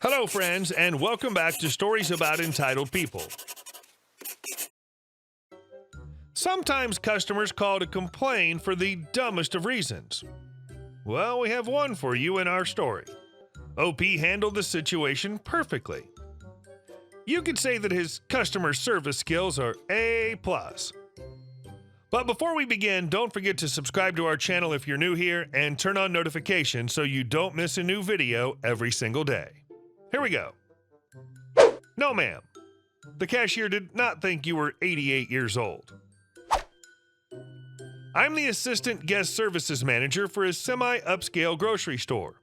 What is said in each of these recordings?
Hello, friends, and welcome back to Stories About Entitled People. Sometimes customers call to complain for the dumbest of reasons. Well, we have one for you in our story. OP handled the situation perfectly. You could say that his customer service skills are A+. But before we begin, don't forget to subscribe to our channel if you're new here and turn on notifications so you don't miss a new video every single day. Here we go. No, ma'am. The cashier did not think you were 88 years old. I'm the assistant guest services manager for a semi-upscale grocery store.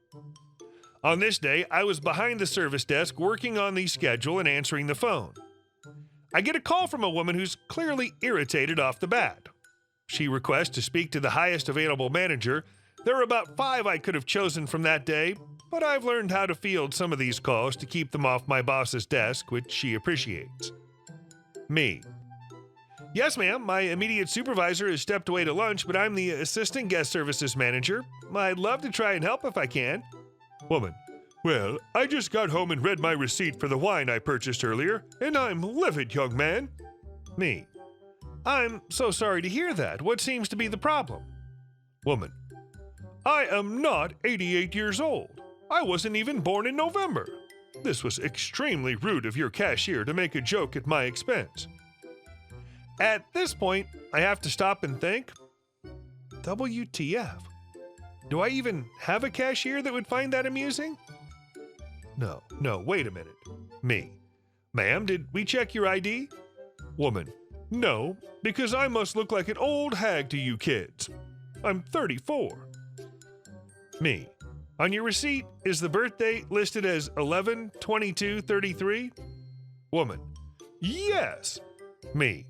On this day, I was behind the service desk working on the schedule and answering the phone. I get a call from a woman who's clearly irritated off the bat. She requests to speak to the highest available manager. There were about 5 I could have chosen from that day, but I've learned how to field some of these calls to keep them off my boss's desk, which she appreciates. Me. Yes, ma'am, my immediate supervisor has stepped away to lunch, but I'm the assistant guest services manager. I'd love to try and help if I can. Woman. Well, I just got home and read my receipt for the wine I purchased earlier, and I'm livid, young man. Me. I'm so sorry to hear that. What seems to be the problem? Woman. I am not 88 years old. I wasn't even born in November. This was extremely rude of your cashier to make a joke at my expense. At this point, I have to stop and think, WTF? Do I even have a cashier that would find that amusing? No, wait a minute. Me. Ma'am, did we check your ID? Woman. No, because I must look like an old hag to you kids. I'm 34. Me. On your receipt, is the birth date listed as 11/22/33? Woman. Yes. Me.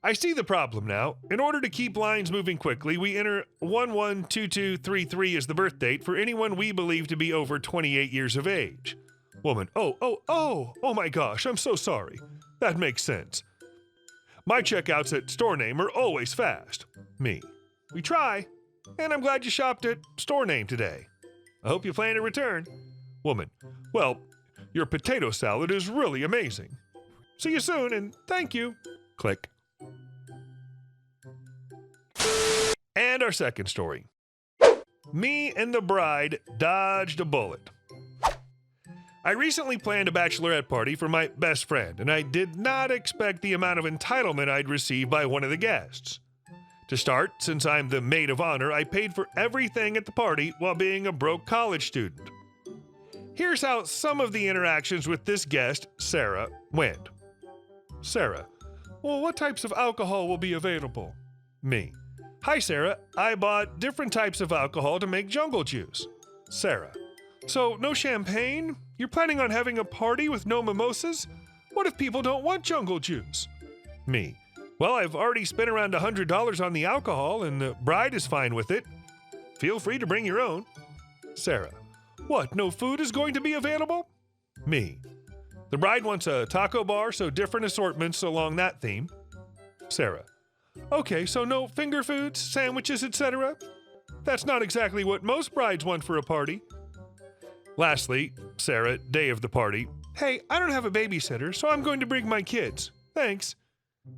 I see the problem now. In order to keep lines moving quickly, we enter 11/22/33 as the birth date for anyone we believe to be over 28 years of age. Woman. Oh my gosh, I'm so sorry. That makes sense. My checkouts at store name are always fast. Me. We try. And I'm glad you shopped at store name today. I hope you plan to return. Woman. Well, your potato salad is really amazing. See you soon and thank you. Click. And our second story. Me and the bride dodged a bullet. I recently planned a bachelorette party for my best friend, and I did not expect the amount of entitlement I'd receive by one of the guests. To start, since I'm the maid of honor, I paid for everything at the party while being a broke college student. Here's how some of the interactions with this guest, Sarah, went. Sarah. Well, what types of alcohol will be available? Me. Hi, Sarah. I bought different types of alcohol to make jungle juice. Sarah. So, no champagne? You're planning on having a party with no mimosas? What if people don't want jungle juice? Me. Well, I've already spent around $100 on the alcohol, and the bride is fine with it. Feel free to bring your own. Sarah. What, no food is going to be available? Me. The bride wants a taco bar, so different assortments along that theme. Sarah. Okay, so no finger foods, sandwiches, etc.? That's not exactly what most brides want for a party. Lastly, Sarah, day of the party. Hey, I don't have a babysitter, so I'm going to bring my kids. Thanks.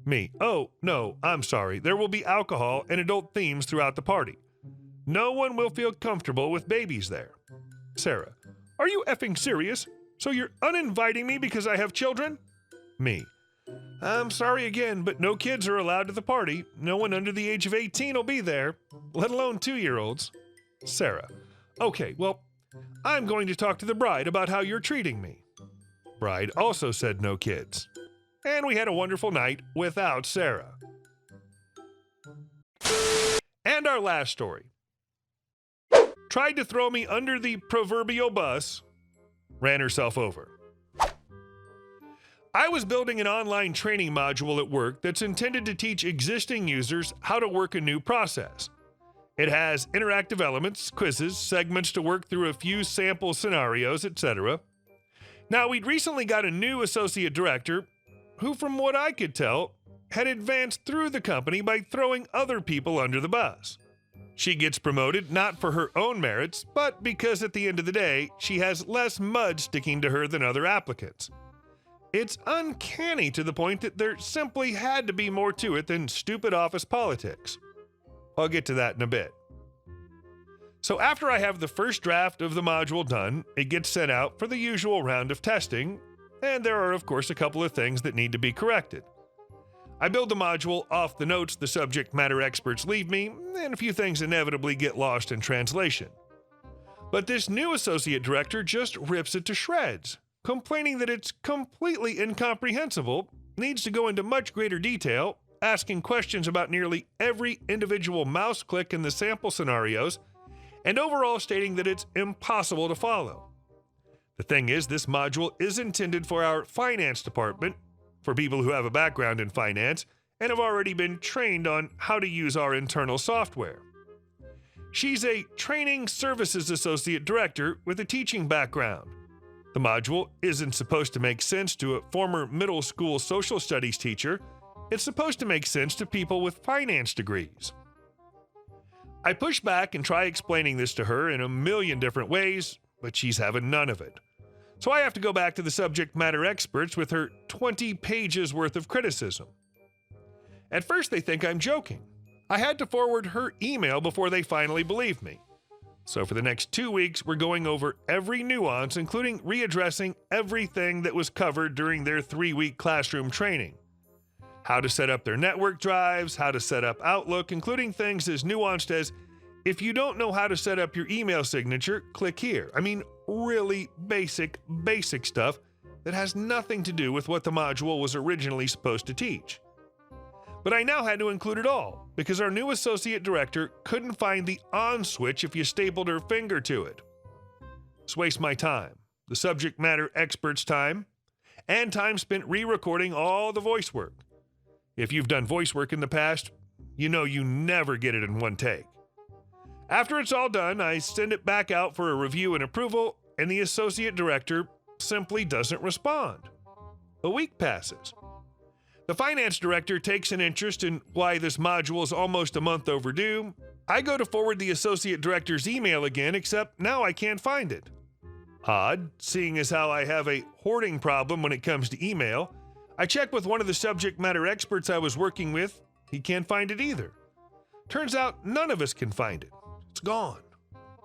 Me. Oh, no, I'm sorry. There will be alcohol and adult themes throughout the party. No one will feel comfortable with babies there. Sarah. Are you effing serious? So you're uninviting me because I have children? Me. I'm sorry again, but no kids are allowed to the party. No one under the age of 18 will be there, let alone 2-year-olds. Sarah. Okay, well, I'm going to talk to the bride about how you're treating me. Bride also said no kids. And we had a wonderful night without Sarah. And our last story. Tried to throw me under the proverbial bus, ran herself over. I was building an online training module at work that's intended to teach existing users how to work a new process. It has interactive elements, quizzes, segments to work through a few sample scenarios, etc. Now, we'd recently got a new associate director who, from what I could tell, had advanced through the company by throwing other people under the bus. She gets promoted not for her own merits, but because at the end of the day, she has less mud sticking to her than other applicants. It's uncanny to the point that there simply had to be more to it than stupid office politics. I'll get to that in a bit. So after I have the first draft of the module done, it gets sent out for the usual round of testing, and there are of course a couple of things that need to be corrected. I build the module off the notes the subject matter experts leave me, and a few things inevitably get lost in translation. But this new associate director just rips it to shreds, complaining that it's completely incomprehensible, needs to go into much greater detail, asking questions about nearly every individual mouse click in the sample scenarios, and overall stating that it's impossible to follow. The thing is, this module is intended for our finance department, for people who have a background in finance and have already been trained on how to use our internal software. She's a training services associate director with a teaching background. The module isn't supposed to make sense to a former middle school social studies teacher. It's supposed to make sense to people with finance degrees. I push back and try explaining this to her in a million different ways, but she's having none of it. So I have to go back to the subject matter experts with her 20 pages worth of criticism. At first they think I'm joking. I had to forward her email before they finally believed me. So for the next 2 weeks, we're going over every nuance, including readdressing everything that was covered during their 3-week classroom training. How to set up their network drives, how to set up Outlook, including things as nuanced as, if you don't know how to set up your email signature, click here. I mean, really basic stuff that has nothing to do with what the module was originally supposed to teach. But I now had to include it all, because our new associate director couldn't find the on switch if you stapled her finger to it. This wastes my time, the subject matter expert's time, and time spent re-recording all the voice work. If you've done voice work in the past, you know you never get it in one take. After it's all done, I send it back out for a review and approval, and the associate director simply doesn't respond. A week passes. The finance director takes an interest in why this module is almost a month overdue. I go to forward the associate director's email again, except now I can't find it. Odd, seeing as how I have a hoarding problem when it comes to email. I check with one of the subject matter experts I was working with. He can't find it either. Turns out none of us can find it. It's gone.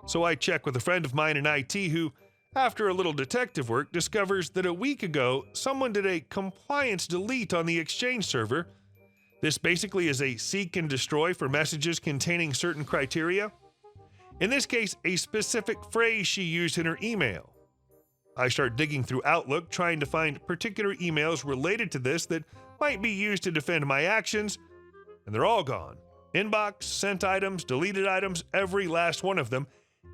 So I check with a friend of mine in IT who, after a little detective work, discovers that a week ago someone did a compliance delete on the Exchange server. This basically is a seek and destroy for messages containing certain criteria. In this case, a specific phrase she used in her email. I start digging through Outlook, trying to find particular emails related to this that might be used to defend my actions, and they're all gone. Inbox, sent items, deleted items, every last one of them.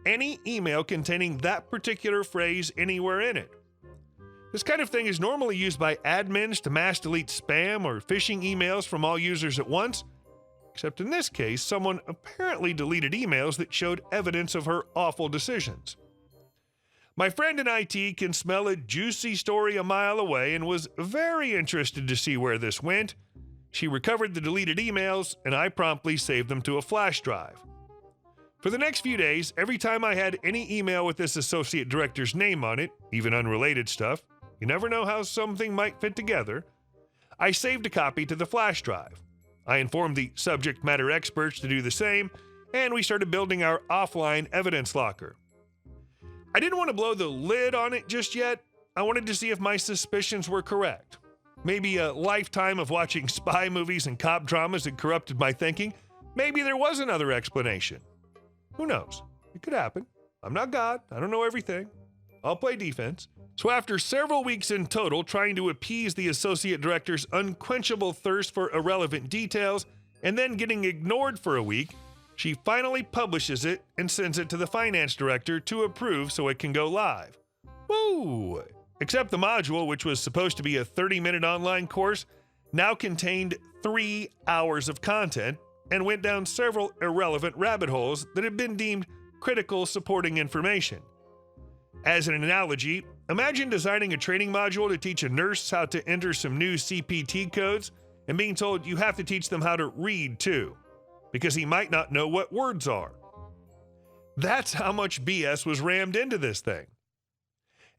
Any email containing that particular phrase anywhere in it. This kind of thing is normally used by admins to mass delete spam or phishing emails from all users at once, except in this case, someone apparently deleted emails that showed evidence of her awful decisions. My friend in IT can smell a juicy story a mile away and was very interested to see where this went. She recovered the deleted emails, and I promptly saved them to a flash drive. For the next few days, every time I had any email with this associate director's name on it, even unrelated stuff, you never know how something might fit together, I saved a copy to the flash drive. I informed the subject matter experts to do the same, and we started building our offline evidence locker. I didn't want to blow the lid on it just yet. I wanted to see if my suspicions were correct. Maybe a lifetime of watching spy movies and cop dramas had corrupted my thinking. Maybe there was another explanation. Who knows? It could happen. I'm not God. I don't know everything. I'll play defense. So after several weeks in total trying to appease the associate director's unquenchable thirst for irrelevant details and then getting ignored for a week, she finally publishes it and sends it to the finance director to approve so it can go live. Woo! Except the module, which was supposed to be a 30-minute online course, now contained 3 hours of content and went down several irrelevant rabbit holes that had been deemed critical supporting information. As an analogy, imagine designing a training module to teach a nurse how to enter some new CPT codes and being told you have to teach them how to read too, because he might not know what words are. That's how much BS was rammed into this thing.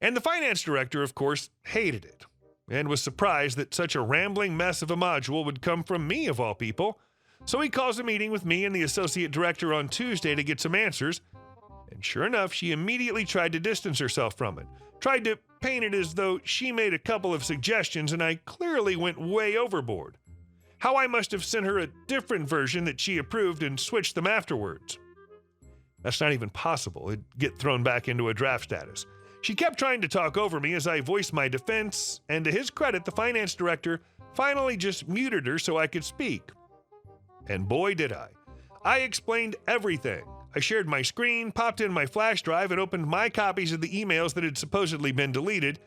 And the finance director, of course, hated it and was surprised that such a rambling mess of a module would come from me, of all people. So he calls a meeting with me and the associate director on Tuesday to get some answers. And sure enough, she immediately tried to distance herself from it, tried to paint it as though she made a couple of suggestions and I clearly went way overboard. How I must have sent her a different version that she approved and switched them afterwards. That's not even possible. It'd get thrown back into a draft status. She kept trying to talk over me as I voiced my defense, and to his credit, the finance director finally just muted her so I could speak. And boy, did I. I explained everything. I shared my screen, popped in my flash drive, and opened my copies of the emails that had supposedly been deleted.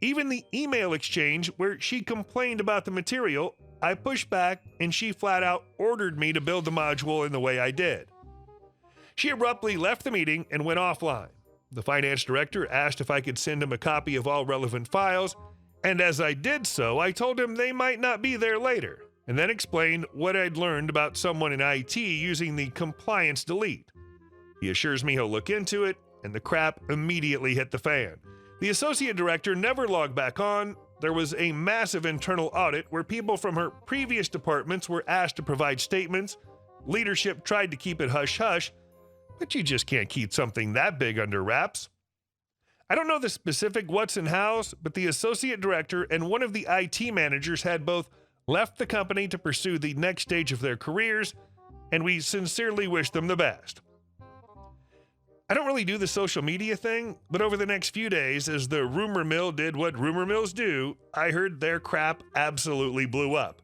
Even the email exchange where she complained about the material, I pushed back, and she flat out ordered me to build the module in the way I did. She abruptly left the meeting and went offline. The finance director asked if I could send him a copy of all relevant files, and as I did so, I told him they might not be there later, and then explained what I'd learned about someone in IT using the compliance delete. He assures me he'll look into it, and the crap immediately hit the fan. The associate director never logged back on. There was a massive internal audit where people from her previous departments were asked to provide statements. Leadership tried to keep it hush-hush, but you just can't keep something that big under wraps. I don't know the specific what's and hows, but the associate director and one of the IT managers had both left the company to pursue the next stage of their careers, and we sincerely wish them the best. I don't really do the social media thing, but over the next few days, as the rumor mill did what rumor mills do, I heard their crap absolutely blew up.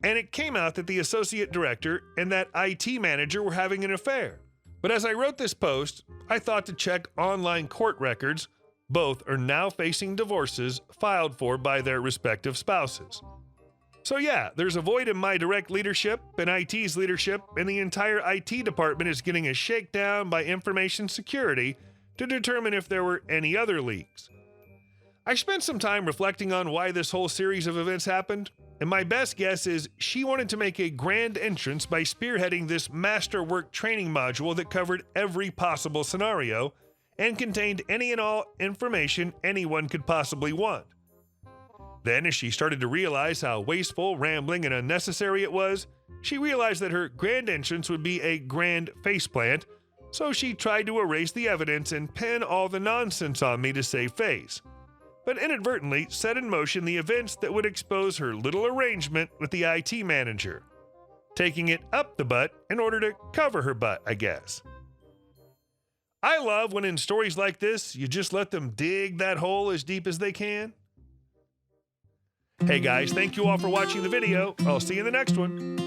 And it came out that the associate director and that IT manager were having an affair. But as I wrote this post, I thought to check online court records. Both are now facing divorces filed for by their respective spouses. So yeah, there's a void in my direct leadership and IT's leadership, and the entire IT department is getting a shakedown by information security to determine if there were any other leaks. I spent some time reflecting on why this whole series of events happened, and my best guess is she wanted to make a grand entrance by spearheading this masterwork training module that covered every possible scenario and contained any and all information anyone could possibly want. Then, as she started to realize how wasteful, rambling, and unnecessary it was, she realized that her grand entrance would be a grand faceplant, so she tried to erase the evidence and pin all the nonsense on me to save face, but inadvertently set in motion the events that would expose her little arrangement with the IT manager, taking it up the butt in order to cover her butt, I guess. I love when in stories like this, you just let them dig that hole as deep as they can. Hey guys, thank you all for watching the video. I'll see you in the next one.